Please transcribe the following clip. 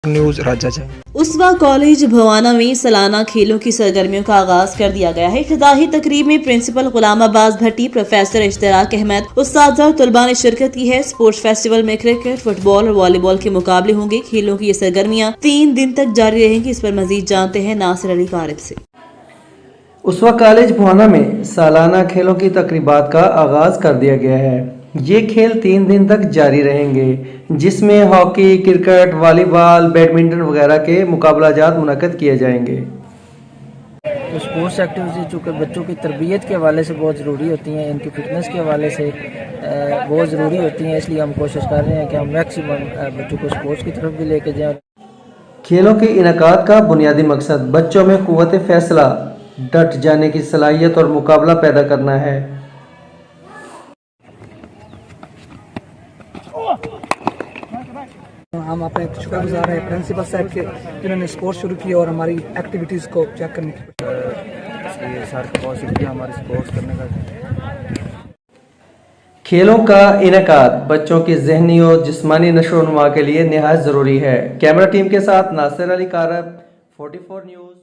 News राजा जय। उसवा college Bawana में सालाना खेलों की सरगर्मियों का आगाज कर दिया गया है। इफ्तिताही तकरीब में प्रिंसिपल गुलाम अब्बास भट्टी, प्रोफेसर इश्तिराक अहमद, उस्ताद और तलबा ने शिरकत की है। स्पोर्ट्स फेस्टिवल में क्रिकेट, फुटबॉल और वॉलीबॉल के मुकाबले होंगे। खेलों की ये सरगर्मियां 3 दिन तक जारी रहेंगी। इस पर मजीद जानते हैं नासिर अली कारब से। उसवा कॉलेज भवाना में सालाना खेलों की तकरीबात का आगाज कर दिया गया है। ये खेल 3 दिन तक जारी रहेंगे, जिसमें हॉकी, क्रिकेट, वॉलीबॉल, बैडमिंटन वगैरह के मुकाबलाजात मुनक्कद किए जाएंगे। तो स्पोर्ट्स एक्टिविटीज़ चूँकि बच्चों की तरबियत के हवाले से बहुत ज़रूरी होती हैं, इनकी फिटनेस के हवाले से बहुत ज़रूरी होती हैं, इसलिए हम कोशिश कर रहे हैं कि हम मैक्सिमम बच्चों को स्पोर्ट्स की तरफ भी लेके जाएं। खेलों के इनकाद का बुनियादी मकसद बच्चों में कुव्वत फैसला, डट जाने की सलाहियत और मुकाबला पैदा करना है। हम अपने शुक्रगुजार हैं प्रिंसिपल साहब के, जिन्होंने स्पोर्ट्स शुरू की और हमारी एक्टिविटीज़ को चेक करने की इसलिए सर को बहुत शुक्रिया हमारे स्पोर्ट्स करने का। खेलों का इनकाद बच्चों की ज़हनी और जिस्मानी नशो नुमा के लिए निहायत ज़रूरी है। कैमरा टीम के साथ नासिर अली कारब, 44 न्यूज़।